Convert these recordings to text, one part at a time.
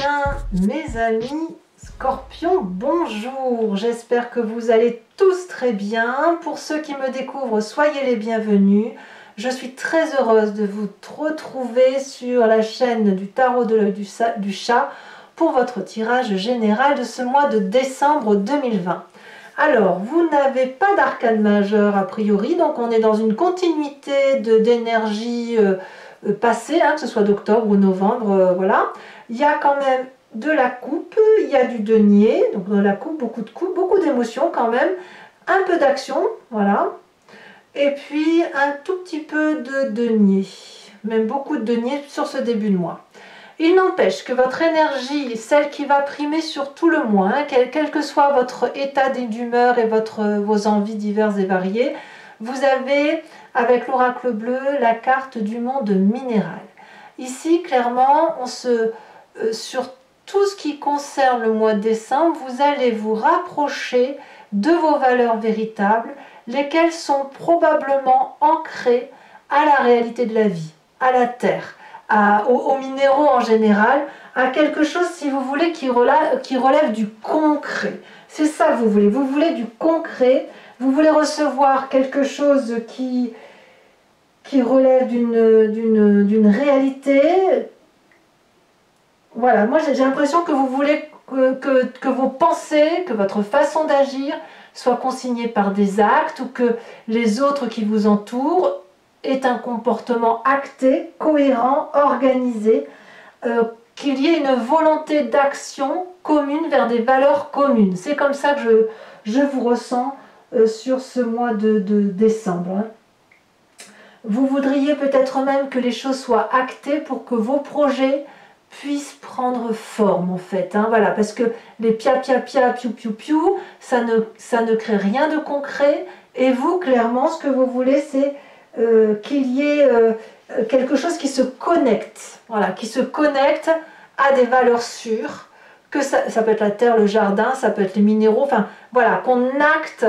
bien, mes amis Scorpions, bonjour. J'espère que vous allez tous très bien. Pour ceux qui me découvrent, soyez les bienvenus. Je suis très heureuse de vous retrouver sur la chaîne du tarot de l'œil du chat pour votre tirage général de ce mois de décembre 2020. Alors, vous n'avez pas d'arcane majeur a priori, donc on est dans une continuité d'énergie passée, que ce soit d'octobre ou novembre, voilà. Il y a quand même de la coupe, il y a du denier, donc dans la coupe, beaucoup d'émotions quand même, un peu d'action, voilà. Et puis un tout petit peu de denier, même beaucoup de denier sur ce début de mois. Il n'empêche que votre énergie, celle qui va primer sur tout le mois, quel que soit votre état d'humeur et vos envies diverses et variées, vous avez, avec l'oracle bleu, la carte du monde minéral. Ici, clairement, sur tout ce qui concerne le mois de décembre, vous allez vous rapprocher de vos valeurs véritables, lesquelles sont probablement ancrées à la réalité de la vie, à la terre, aux minéraux en général, à quelque chose, si vous voulez, qui relève du concret. C'est ça que vous voulez du concret, vous voulez recevoir quelque chose qui relève d'une réalité. Voilà, moi j'ai l'impression que vous voulez que vos pensées, que votre façon d'agir soit consignée par des actes ou que les autres qui vous entourent aient un comportement acté, cohérent, organisé, qu'il y ait une volonté d'action commune vers des valeurs communes. C'est comme ça que je vous ressens sur ce mois de décembre. Vous voudriez peut-être même que les choses soient actées pour que vos projets puissent prendre forme en fait, voilà, parce que les pia piou piou piou, ça ne crée rien de concret, et vous clairement ce que vous voulez c'est qu'il y ait quelque chose qui se connecte, voilà, qui se connecte à des valeurs sûres, que ça peut être la terre, le jardin, ça peut être les minéraux, enfin voilà, qu'on acte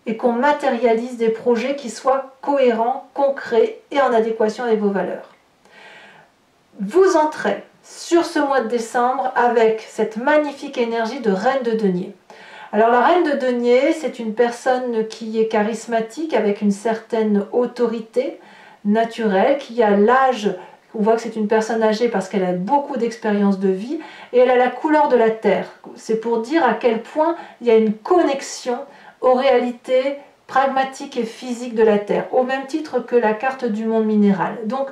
et qu'on matérialise des projets qui soient cohérents, concrets et en adéquation avec vos valeurs. Vous entrez sur ce mois de décembre avec cette magnifique énergie de reine de denier. Alors la reine de denier, c'est une personne qui est charismatique avec une certaine autorité naturelle, qui a l'âge, on voit que c'est une personne âgée parce qu'elle a beaucoup d'expérience de vie et elle a la couleur de la terre. C'est pour dire à quel point il y a une connexion aux réalités pragmatiques et physiques de la terre, au même titre que la carte du monde minéral. Donc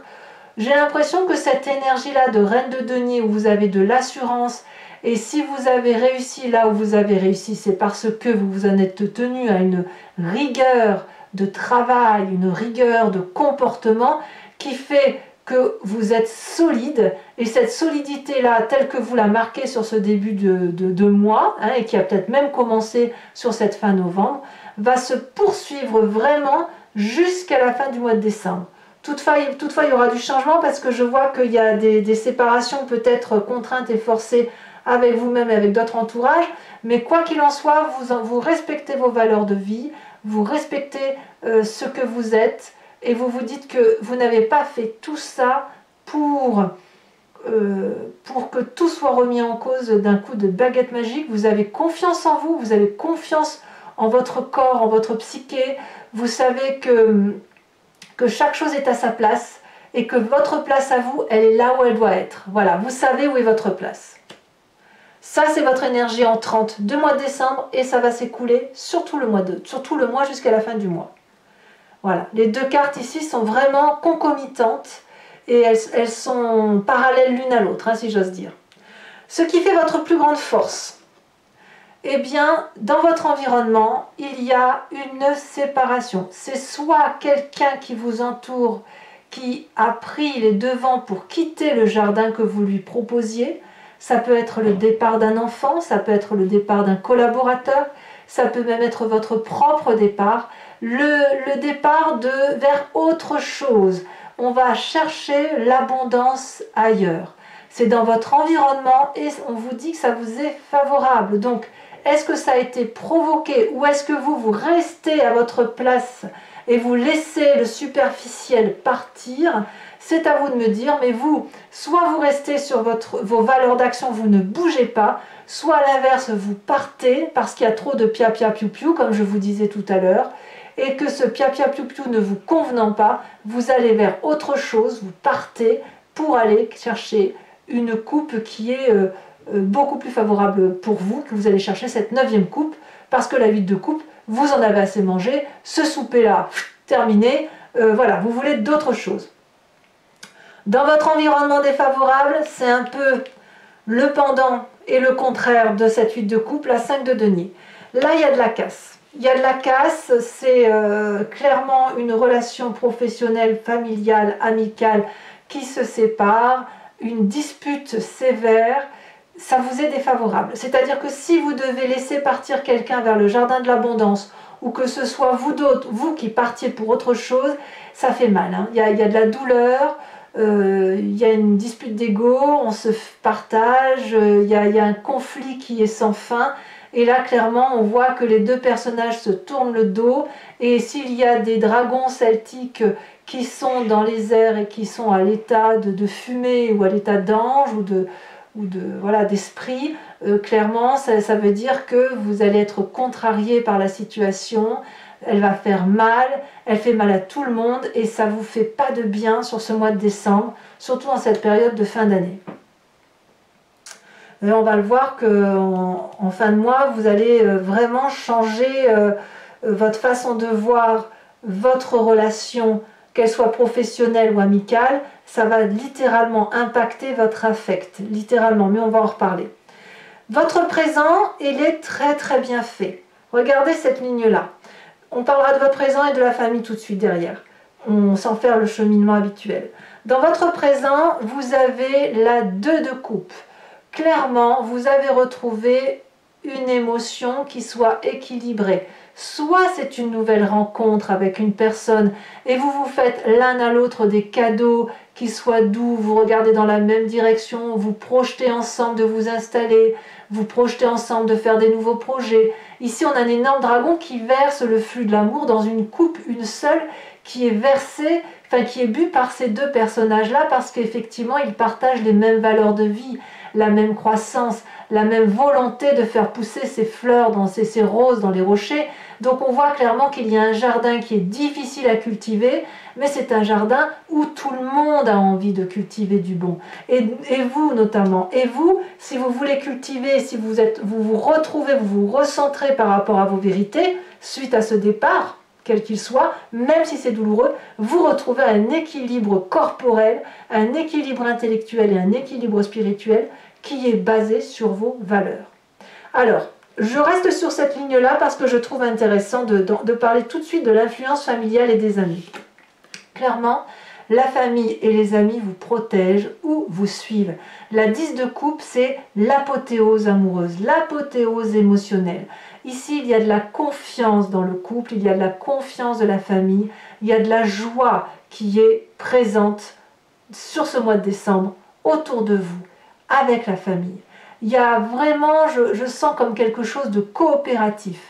j'ai l'impression que cette énergie-là de reine de denier où vous avez de l'assurance, et si vous avez réussi là où vous avez réussi, c'est parce que vous vous en êtes tenu à une rigueur de travail, une rigueur de comportement qui fait que vous êtes solide, et cette solidité-là, telle que vous la marquez sur ce début de mois, et qui a peut-être même commencé sur cette fin novembre, va se poursuivre vraiment jusqu'à la fin du mois de décembre. Toutefois, il y aura du changement parce que je vois qu'il y a des séparations peut-être contraintes et forcées avec vous-même et avec d'autres entourages, mais quoi qu'il en soit, vous respectez vos valeurs de vie, vous respectez ce que vous êtes, et vous vous dites que vous n'avez pas fait tout ça pour que tout soit remis en cause d'un coup de baguette magique. Vous avez confiance en vous, vous avez confiance en votre corps, en votre psyché, vous savez que chaque chose est à sa place et que votre place à vous, elle est là où elle doit être. Voilà, vous savez où est votre place. Ça, c'est votre énergie entrante de mois de décembre et ça va s'écouler sur tout le mois jusqu'à la fin du mois. Voilà, les deux cartes ici sont vraiment concomitantes et elles sont parallèles l'une à l'autre, si j'ose dire. Ce qui fait votre plus grande force, eh bien, dans votre environnement, il y a une séparation. C'est soit quelqu'un qui vous entoure, qui a pris les devants pour quitter le jardin que vous lui proposiez. Ça peut être le départ d'un enfant, ça peut être le départ d'un collaborateur, ça peut même être votre propre départ, le départ vers autre chose. On va chercher l'abondance ailleurs. C'est dans votre environnement et on vous dit que ça vous est favorable. Donc, est-ce que ça a été provoqué ou est-ce que vous restez à votre place et vous laissez le superficiel partir? C'est à vous de me dire, mais vous, soit vous restez sur vos valeurs d'action, vous ne bougez pas, soit à l'inverse, vous partez parce qu'il y a trop de pia-pia piou-piou, comme je vous disais tout à l'heure, et que ce pia-pia piou-piou ne vous convenant pas, vous allez vers autre chose, vous partez pour aller chercher une coupe qui est beaucoup plus favorable pour vous, que vous allez chercher cette 9e coupe, parce que la 8 de coupe, vous en avez assez mangé, ce souper-là, terminé, voilà, vous voulez d'autres choses. Dans votre environnement défavorable, c'est un peu le pendant et le contraire de cette 8 de coupe, la 5 de denier. Là, il y a de la casse. Il y a de la casse, c'est clairement une relation professionnelle, familiale, amicale qui se sépare, une dispute sévère, ça vous est défavorable. C'est-à-dire que si vous devez laisser partir quelqu'un vers le jardin de l'abondance, ou que ce soit vous qui partiez pour autre chose, ça fait mal. Hein. Il y a de la douleur, il y a une dispute d'ego, on se partage, il y a un conflit qui est sans fin. Et là, clairement, on voit que les deux personnages se tournent le dos. Et s'il y a des dragons celtiques qui sont dans les airs et qui sont à l'état de fumée ou à l'état d'ange voilà, d'esprit, clairement, ça veut dire que vous allez être contrarié par la situation. Elle va faire mal, elle fait mal à tout le monde et ça ne vous fait pas de bien sur ce mois de décembre, surtout en cette période de fin d'année. On va le voir qu'en fin de mois, vous allez vraiment changer votre façon de voir votre relation, qu'elle soit professionnelle ou amicale. Ça va littéralement impacter votre affect, littéralement, mais on va en reparler. Votre présent, il est très très bien fait. Regardez cette ligne-là. On parlera de votre présent et de la famille tout de suite derrière. On s'en fait le cheminement habituel. Dans votre présent, vous avez la 2 de coupe. Clairement, vous avez retrouvé une émotion qui soit équilibrée. Soit c'est une nouvelle rencontre avec une personne et vous vous faites l'un à l'autre des cadeaux qui soient doux, vous regardez dans la même direction, vous projetez ensemble de vous installer, vous projetez ensemble de faire des nouveaux projets. Ici, on a un énorme dragon qui verse le flux de l'amour dans une coupe, une seule, qui est versée, enfin qui est bue par ces deux personnages-là parce qu'effectivement, ils partagent les mêmes valeurs de vie, la même croissance, la même volonté de faire pousser ces fleurs, ces roses dans les rochers. Donc on voit clairement qu'il y a un jardin qui est difficile à cultiver, mais c'est un jardin où tout le monde a envie de cultiver du bon. Et vous notamment. Et vous, si vous voulez cultiver, si vous vous retrouvez, vous vous recentrez par rapport à vos vérités, suite à ce départ, quel qu'il soit, même si c'est douloureux, vous retrouvez un équilibre corporel, un équilibre intellectuel et un équilibre spirituel qui est basé sur vos valeurs. Alors, je reste sur cette ligne-là parce que je trouve intéressant de parler tout de suite de l'influence familiale et des amis. Clairement, la famille et les amis vous protègent ou vous suivent. La 10 de coupe, c'est l'apothéose amoureuse, l'apothéose émotionnelle. Ici, il y a de la confiance dans le couple, il y a de la confiance de la famille, il y a de la joie qui est présente sur ce mois de décembre autour de vous, avec la famille. Il y a vraiment, je sens comme quelque chose de coopératif,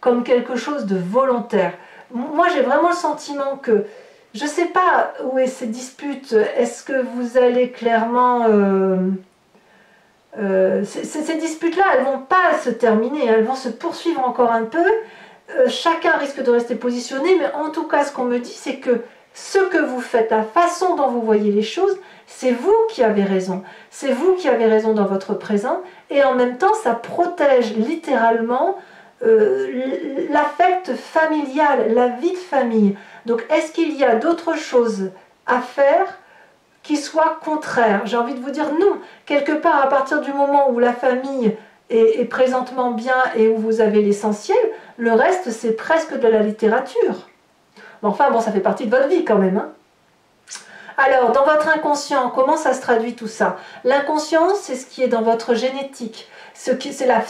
comme quelque chose de volontaire. Moi, j'ai vraiment le sentiment que, je ne sais pas où est ces disputes, est-ce que vous allez clairement... ces disputes-là, elles ne vont pas se terminer, elles vont se poursuivre encore un peu. Chacun risque de rester positionné, mais en tout cas, ce qu'on me dit, c'est que ce que vous faites, la façon dont vous voyez les choses, c'est vous qui avez raison. C'est vous qui avez raison dans votre présent. Et en même temps, ça protège littéralement l'affect familial, la vie de famille. Donc, est-ce qu'il y a d'autres choses à faire qui soient contraires? J'ai envie de vous dire non. Quelque part, à partir du moment où la famille est présentement bien et où vous avez l'essentiel, le reste, c'est presque de la littérature. Enfin, bon, ça fait partie de votre vie quand même. Hein. Alors, dans votre inconscient, comment ça se traduit tout ça? L'inconscient, c'est ce qui est dans votre génétique. C'est la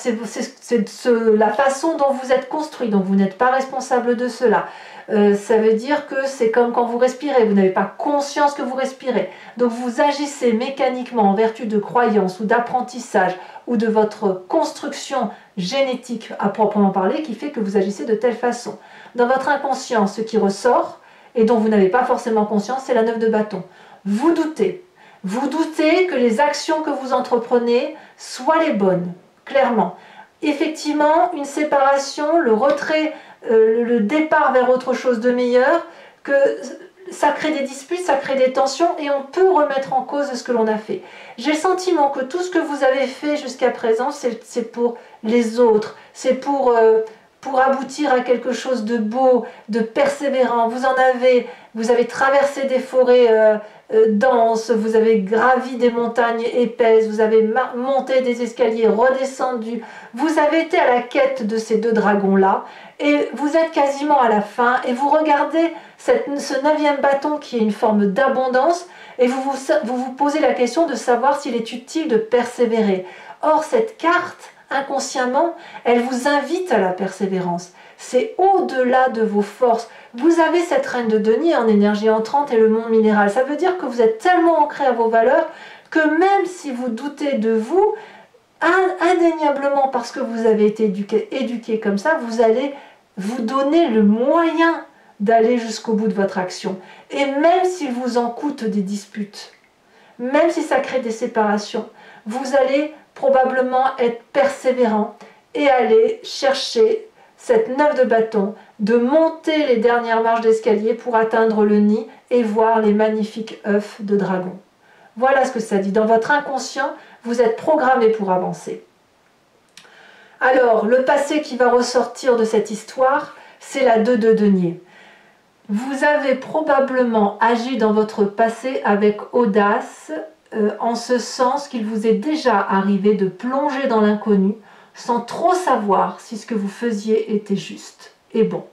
façon dont vous êtes construit, donc vous n'êtes pas responsable de cela. Ça veut dire que c'est comme quand vous respirez, vous n'avez pas conscience que vous respirez. Donc vous agissez mécaniquement en vertu de croyances ou d'apprentissage ou de votre construction génétique à proprement parler qui fait que vous agissez de telle façon. Dans votre inconscient, ce qui ressort et dont vous n'avez pas forcément conscience, c'est la 9 de bâton. vous doutez. Vous doutez que les actions que vous entreprenez soient les bonnes, clairement. Effectivement, une séparation, le retrait, le départ vers autre chose de meilleur, que ça crée des disputes, ça crée des tensions et on peut remettre en cause ce que l'on a fait. J'ai le sentiment que tout ce que vous avez fait jusqu'à présent, c'est pour les autres, c'est pour aboutir à quelque chose de beau, de persévérant. Vous avez traversé des forêts denses, vous avez gravi des montagnes épaisses, vous avez monté des escaliers, redescendu. Vous avez été à la quête de ces deux dragons-là et vous êtes quasiment à la fin et vous regardez ce 9e bâton qui est une forme d'abondance et vous vous posez la question de savoir s'il est utile de persévérer. Or, cette carte, inconsciemment, elle vous invite à la persévérance. C'est au-delà de vos forces. Vous avez cette reine de denier en énergie entrante et le monde minéral. Ça veut dire que vous êtes tellement ancré à vos valeurs que même si vous doutez de vous, indéniablement parce que vous avez été éduqué comme ça, vous allez vous donner le moyen d'aller jusqu'au bout de votre action. Et même s'il vous en coûte des disputes, même si ça crée des séparations, vous allez probablement être persévérant et aller chercher cette 9 de bâton, de monter les dernières marches d'escalier pour atteindre le nid et voir les magnifiques œufs de dragon. Voilà ce que ça dit. Dans votre inconscient, vous êtes programmé pour avancer. Alors, le passé qui va ressortir de cette histoire, c'est la 2 de denier. Vous avez probablement agi dans votre passé avec audace, en ce sens qu'il vous est déjà arrivé de plonger dans l'inconnu sans trop savoir si ce que vous faisiez était juste et bon.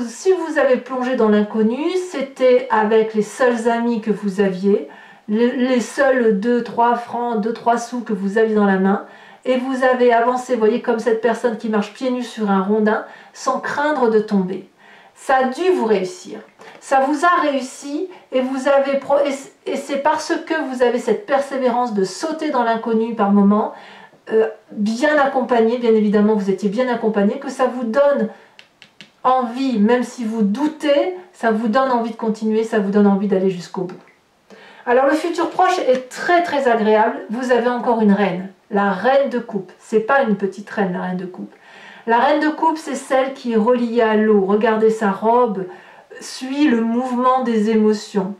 Si vous avez plongé dans l'inconnu, c'était avec les seuls amis que vous aviez, les seuls 2-3 francs, 2-3 sous que vous aviez dans la main, et vous avez avancé, voyez, comme cette personne qui marche pieds nus sur un rondin, sans craindre de tomber. Ça a dû vous réussir. Ça vous a réussi et c'est parce que vous avez cette persévérance de sauter dans l'inconnu par moment, bien accompagné, bien évidemment vous étiez bien accompagné, que ça vous donne envie, même si vous doutez, ça vous donne envie de continuer, ça vous donne envie d'aller jusqu'au bout. Alors le futur proche est très très agréable. Vous avez encore une reine, la reine de coupe. C'est pas une petite reine, la reine de coupe. La reine de coupe, c'est celle qui est reliée à l'eau. Regardez sa robe, suit le mouvement des émotions.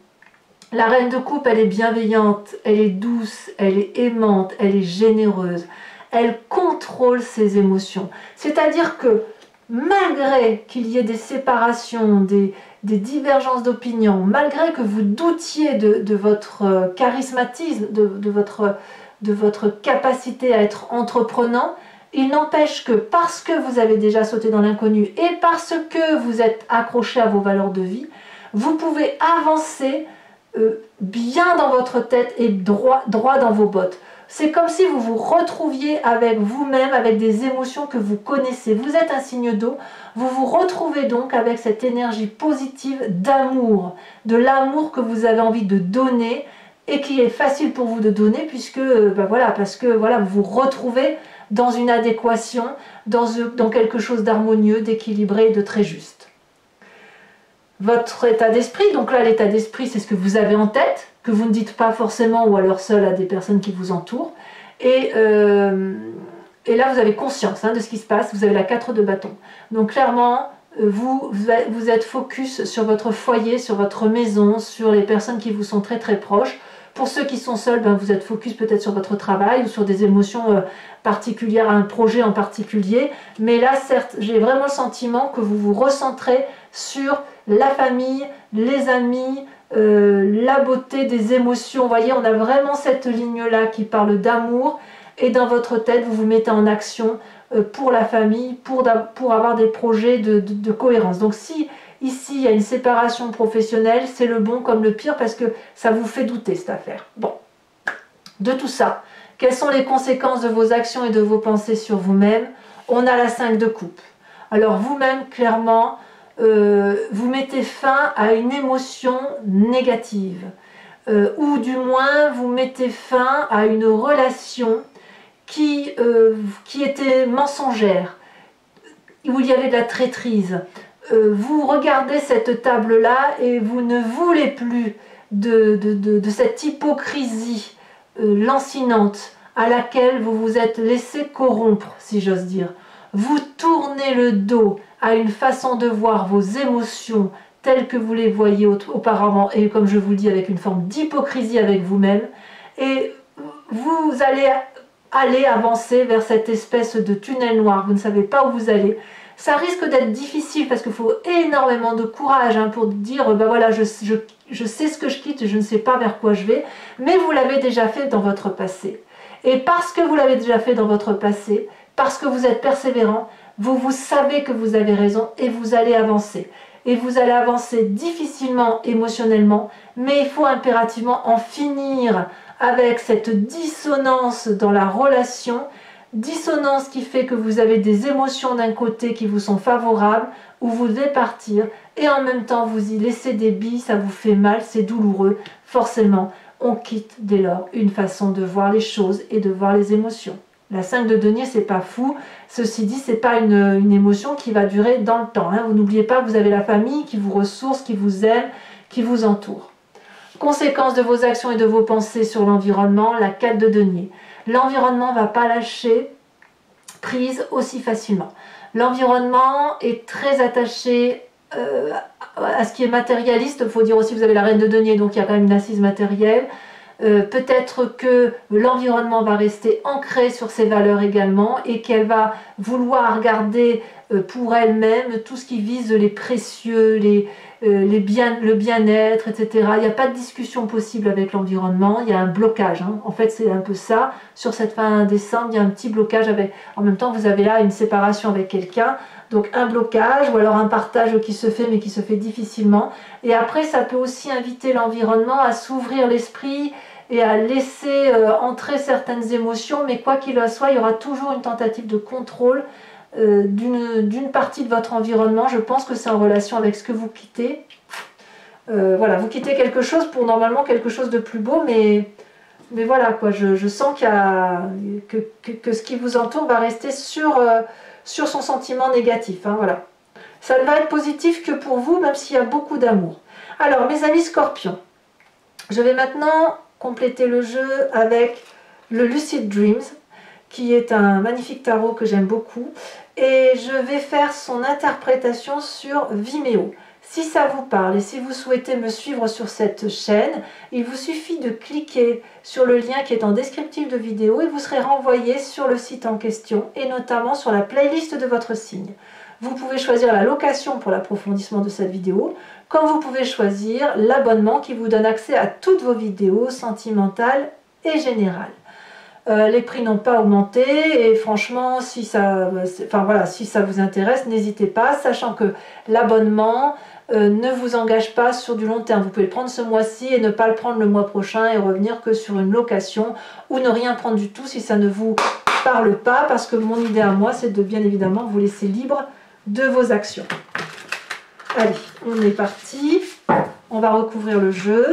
La reine de coupe, elle est bienveillante, elle est douce, elle est aimante, elle est généreuse. Elle contrôle ses émotions. C'est-à-dire que malgré qu'il y ait des séparations, des divergences d'opinion, malgré que vous doutiez de votre charismatisme, de votre capacité à être entreprenant, il n'empêche que parce que vous avez déjà sauté dans l'inconnu et parce que vous êtes accroché à vos valeurs de vie, vous pouvez avancer bien dans votre tête et droit dans vos bottes. C'est comme si vous vous retrouviez avec vous-même, avec des émotions que vous connaissez. Vous êtes un signe d'eau, vous vous retrouvez donc avec cette énergie positive d'amour, de l'amour que vous avez envie de donner et qui est facile pour vous de donner puisque, parce que vous vous retrouvez dans une adéquation, dans quelque chose d'harmonieux, d'équilibré et de très juste. Votre état d'esprit, donc là l'état d'esprit c'est ce que vous avez en tête, que vous ne dites pas forcément ou alors seul à des personnes qui vous entourent. Et là vous avez conscience de ce qui se passe, vous avez la 4 de bâton. Donc clairement, vous êtes focus sur votre foyer, sur votre maison, sur les personnes qui vous sont très très proches. Pour ceux qui sont seuls, vous êtes focus peut-être sur votre travail ou sur des émotions particulières, un projet en particulier. Mais là, certes, j'ai vraiment le sentiment que vous vous recentrez sur la famille, les amis, la beauté des émotions. Vous voyez, on a vraiment cette ligne-là qui parle d'amour. Et dans votre tête, vous vous mettez en action pour la famille, pour avoir des projets de cohérence. Donc si ici, il y a une séparation professionnelle, c'est le bon comme le pire parce que ça vous fait douter cette affaire. Bon, de tout ça, quelles sont les conséquences de vos actions et de vos pensées sur vous-même? On a la 5 de coupe. Alors vous-même, clairement, vous mettez fin à une émotion négative. Ou du moins, vous mettez fin à une relation qui était mensongère, où il y avait de la traîtrise. Vous regardez cette table-là et vous ne voulez plus de cette hypocrisie lancinante à laquelle vous vous êtes laissé corrompre, si j'ose dire. Vous tournez le dos à une façon de voir vos émotions telles que vous les voyiez auparavant, et comme je vous le dis, avec une forme d'hypocrisie avec vous-même, et vous allez avancer vers cette espèce de tunnel noir, vous ne savez pas où vous allez. Ça risque d'être difficile parce qu'il faut énormément de courage pour dire, ben voilà, je sais ce que je quitte, je ne sais pas vers quoi je vais, mais vous l'avez déjà fait dans votre passé. Et parce que vous l'avez déjà fait dans votre passé, parce que vous êtes persévérant, vous savez que vous avez raison et vous allez avancer. Et vous allez avancer difficilement émotionnellement, mais il faut impérativement en finir avec cette dissonance dans la relation, dissonance qui fait que vous avez des émotions d'un côté qui vous sont favorables, où vous devez partir, et en même temps vous y laissez des billes, ça vous fait mal, c'est douloureux, forcément, on quitte dès lors une façon de voir les choses et de voir les émotions. La 5 de denier, c'est pas fou. Ceci dit, c'est pas une émotion qui va durer dans le temps. Vous n'oubliez pas que vous avez la famille qui vous ressource, qui vous aime, qui vous entoure. Conséquence de vos actions et de vos pensées sur l'environnement, la 4 de denier. L'environnement ne va pas lâcher prise aussi facilement. L'environnement est très attaché à ce qui est matérialiste. Il faut dire aussi que vous avez la reine de denier, donc il y a quand même une assise matérielle. Peut-être que l'environnement va rester ancré sur ses valeurs également et qu'elle va vouloir garder pour elle-même tout ce qui vise les précieux, le bien-être, etc. Il n'y a pas de discussion possible avec l'environnement, il y a un blocage. En fait, c'est un peu ça. Sur cette fin décembre, il y a un petit blocage en même temps, vous avez là une séparation avec quelqu'un. Donc un blocage ou alors un partage qui se fait mais qui se fait difficilement. Et après, ça peut aussi inviter l'environnement à s'ouvrir l'esprit et à laisser entrer certaines émotions. Mais quoi qu'il en soit, il y aura toujours une tentative de contrôle d'une partie de votre environnement. Je pense que c'est en relation avec ce que vous quittez. Voilà, vous quittez quelque chose pour normalement quelque chose de plus beau, mais voilà, quoi, je sens que ce qui vous entoure va rester sur son sentiment négatif. Voilà. Ça ne va être positif que pour vous, même s'il y a beaucoup d'amour. Alors, mes amis scorpions, je vais maintenant compléter le jeu avec le Lucid Dreams, qui est un magnifique tarot que j'aime beaucoup. Et je vais faire son interprétation sur Vimeo. Si ça vous parle et si vous souhaitez me suivre sur cette chaîne, il vous suffit de cliquer sur le lien qui est en descriptif de vidéo et vous serez renvoyé sur le site en question et notamment sur la playlist de votre signe. Vous pouvez choisir la location pour l'approfondissement de cette vidéo, comme vous pouvez choisir l'abonnement qui vous donne accès à toutes vos vidéos sentimentales et générales. Les prix n'ont pas augmenté et franchement, si ça vous intéresse, n'hésitez pas, sachant que l'abonnement ne vous engage pas sur du long terme. Vous pouvez le prendre ce mois-ci et ne pas le prendre le mois prochain et revenir que sur une location ou ne rien prendre du tout si ça ne vous parle pas, parce que mon idée à moi, c'est de bien évidemment vous laisser libre de vos actions. Allez, on est parti. On va recouvrir le jeu.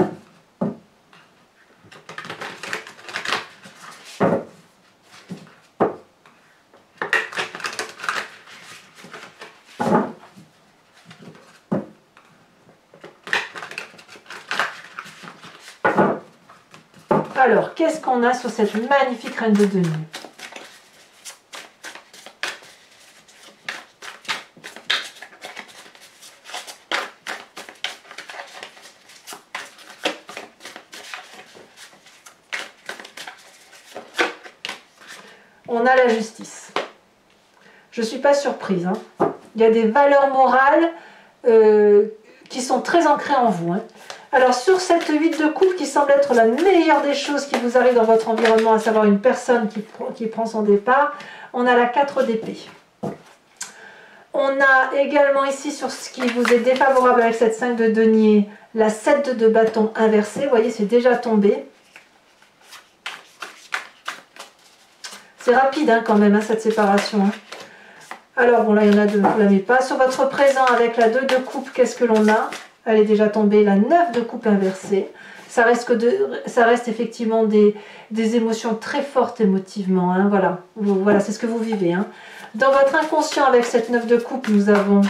Alors, qu'est-ce qu'on a sur cette magnifique reine de denier? On a la justice. Je ne suis pas surprise. Il y a des valeurs morales qui sont très ancrées en vous. Alors sur cette 8 de coupe qui semble être la meilleure des choses qui vous arrive dans votre environnement, à savoir une personne qui prend son départ, on a la 4 d'épée. On a également ici sur ce qui vous est défavorable avec cette 5 de denier, la 7 de bâton inversée. Vous voyez, c'est déjà tombé. C'est rapide quand même cette séparation. Alors bon là il y en a deux, je ne la mets pas. Sur votre présent avec la 2 de coupe, qu'est-ce que l'on a? Elle est déjà tombée, la 9 de coupe inversée. Ça reste effectivement des émotions très fortes émotivement. Voilà, c'est ce que vous vivez. Dans votre inconscient avec cette 9 de coupe, nous avons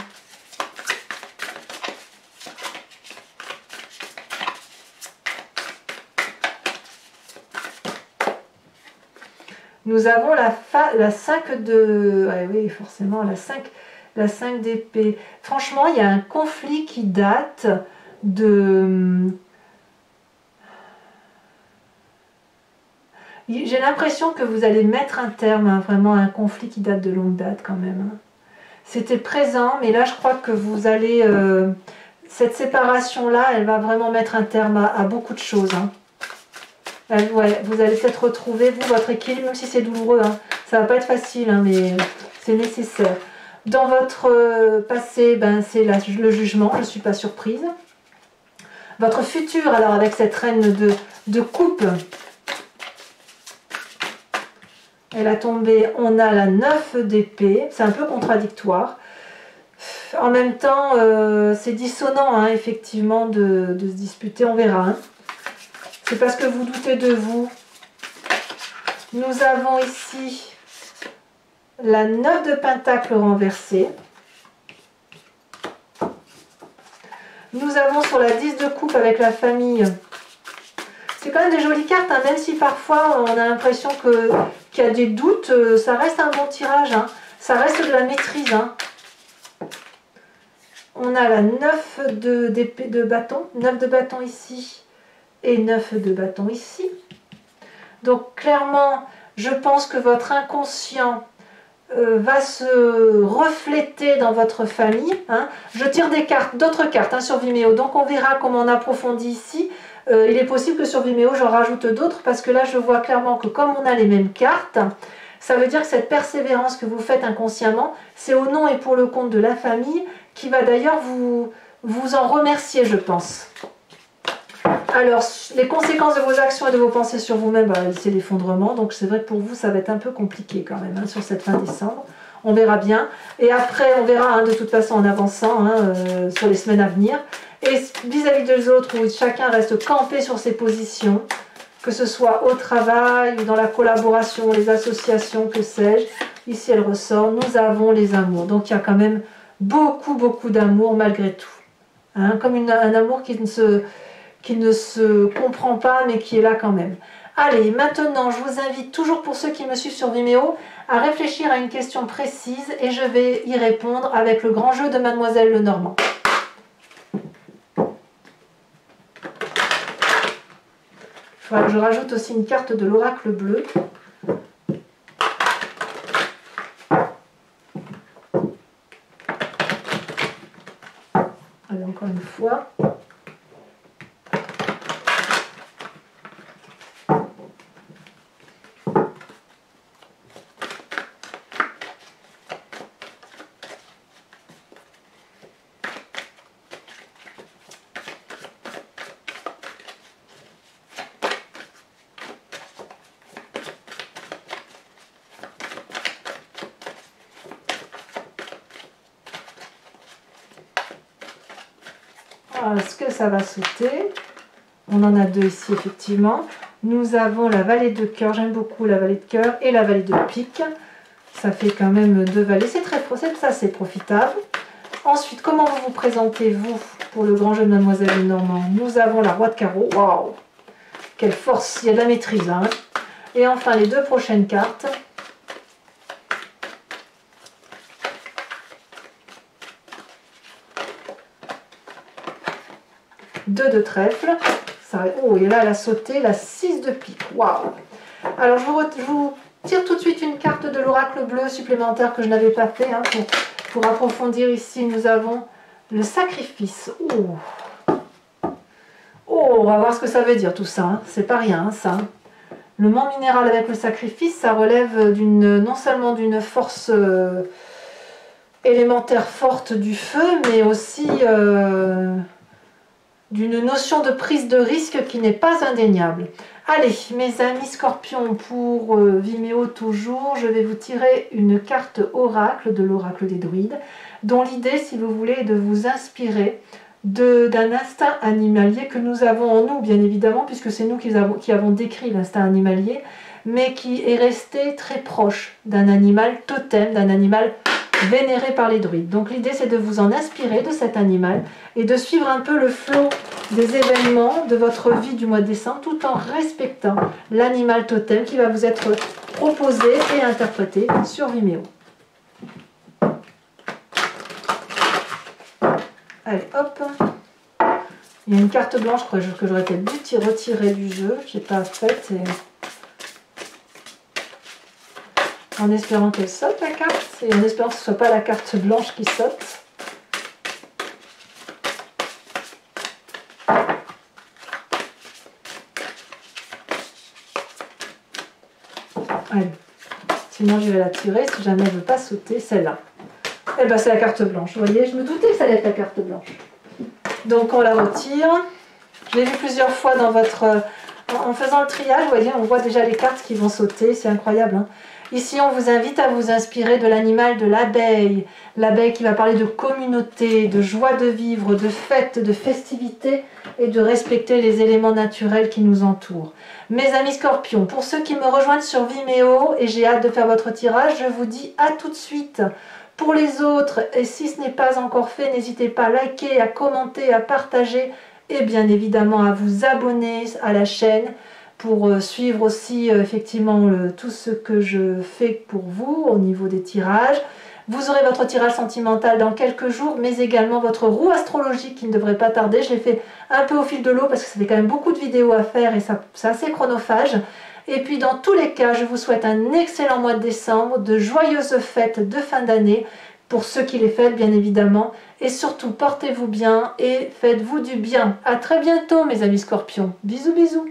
Nous avons la 5 de... Ouais, oui, forcément, la 5 d'épée. Franchement, il y a un conflit qui date de... J'ai l'impression que vous allez mettre un terme à vraiment un conflit qui date de longue date quand même. C'était présent, mais là, je crois que vous allez... cette séparation-là, elle va vraiment mettre un terme à beaucoup de choses. Hein. Ouais, vous allez peut-être retrouver, vous, votre équilibre, même si c'est douloureux. Hein. Ça va pas être facile, hein, mais c'est nécessaire. Dans votre passé, ben, c'est le jugement, je ne suis pas surprise. Votre futur, alors avec cette reine de coupe, elle a tombé, on a la 9 d'épée, c'est un peu contradictoire. En même temps, c'est dissonant, hein, effectivement, de se disputer, on verra. Hein. C'est parce que vous doutez de vous. Nous avons ici la 9 de Pentacle renversée. Nous avons sur la 10 de coupe avec la famille. C'est quand même des jolies cartes, hein, même si parfois on a l'impression qu'il y a des doutes, ça reste un bon tirage. Hein. Ça reste de la maîtrise. Hein. On a la 9 de bâton, 9 de bâton ici et 9 de bâton ici. Donc clairement, je pense que votre inconscient va se refléter dans votre famille. Hein. Je tire des cartes, d'autres cartes hein, sur Vimeo, donc on verra comment on approfondit ici. Il est possible que sur Vimeo, j'en rajoute d'autres parce que là, je vois clairement que comme on a les mêmes cartes, ça veut dire que cette persévérance que vous faites inconsciemment, c'est au nom et pour le compte de la famille qui va d'ailleurs vous en remercier, je pense. Alors, les conséquences de vos actions et de vos pensées sur vous-même, bah, c'est l'effondrement. Donc, c'est vrai que pour vous, ça va être un peu compliqué quand même hein, sur cette fin décembre. On verra bien. Et après, on verra hein, de toute façon en avançant hein, sur les semaines à venir. Et vis-à-vis des autres, où chacun reste campé sur ses positions, que ce soit au travail ou dans la collaboration, les associations, que sais-je. Ici, elle ressort. Nous avons les amours. Donc, il y a quand même beaucoup d'amour malgré tout. Hein, comme un amour qui ne se comprend pas, mais qui est là quand même. Allez, maintenant, je vous invite, toujours pour ceux qui me suivent sur Vimeo, à réfléchir à une question précise et je vais y répondre avec le grand jeu de Mademoiselle Lenormand. Il faudra que je rajoute aussi une carte de l'oracle bleu. Allez, encore une fois. Est-ce que ça va sauter? On en a deux ici effectivement. Nous avons la vallée de cœur, j'aime beaucoup la vallée de cœur et la vallée de pique. Ça fait quand même deux vallées, ça c'est profitable. Ensuite, comment vous vous présentez vous pour le grand jeu de Mademoiselle Lenormand? Nous avons la roi de carreau, waouh! Quelle force, il y a de la maîtrise. Hein. Et enfin les deux prochaines cartes. 2 de trèfle. Ça, oh, et là, elle a sauté la 6 de pique. Waouh! Alors, je vous tire tout de suite une carte de l'oracle bleu supplémentaire que je n'avais pas fait. Hein, pour approfondir ici, nous avons le sacrifice. Oh. Oh, on va voir ce que ça veut dire tout ça. Hein. C'est pas rien, hein, ça. Le mont minéral avec le sacrifice, ça relève non seulement d'une force élémentaire forte du feu, mais aussi... d'une notion de prise de risque qui n'est pas indéniable. Allez, mes amis scorpions, pour Vimeo toujours, je vais vous tirer une carte oracle de l'oracle des druides, dont l'idée, si vous voulez, est de vous inspirer d'un instinct animalier que nous avons en nous, bien évidemment, puisque c'est nous qui avons décrit l'instinct animalier, mais qui est resté très proche d'un animal totem, d'un animal vénéré par les druides. Donc l'idée c'est de vous en inspirer de cet animal et de suivre un peu le flot des événements de votre vie du mois de décembre tout en respectant l'animal totem qui va vous être proposé et interprété sur Vimeo. Allez, hop. Il y a une carte blanche que j'aurais peut-être dû retirer du jeu. Je n'ai pas faite. En espérant qu'elle saute la carte. Et en espérant que ce ne soit pas la carte blanche qui saute. Allez. Sinon je vais la tirer si jamais elle ne veut pas sauter. Celle-là. Eh bien c'est la carte blanche. Vous voyez, je me doutais que ça allait être la carte blanche. Donc on la retire. Je l'ai vu plusieurs fois dans votre... En faisant le triage, vous voyez, on voit déjà les cartes qui vont sauter. C'est incroyable, hein. Ici, on vous invite à vous inspirer de l'animal de l'abeille. L'abeille qui va parler de communauté, de joie de vivre, de fête, de festivité et de respecter les éléments naturels qui nous entourent. Mes amis scorpions, pour ceux qui me rejoignent sur Vimeo et j'ai hâte de faire votre tirage, je vous dis à tout de suite. Pour les autres, et si ce n'est pas encore fait, n'hésitez pas à liker, à commenter, à partager et bien évidemment à vous abonner à la chaîne pour suivre aussi effectivement tout ce que je fais pour vous au niveau des tirages. Vous aurez votre tirage sentimental dans quelques jours, mais également votre roue astrologique qui ne devrait pas tarder. Je l'ai fait un peu au fil de l'eau parce que ça fait quand même beaucoup de vidéos à faire et c'est assez chronophage. Et puis dans tous les cas, je vous souhaite un excellent mois de décembre, de joyeuses fêtes de fin d'année, pour ceux qui les fêtent bien évidemment. Et surtout, portez-vous bien et faites-vous du bien. À très bientôt mes amis scorpions. Bisous bisous.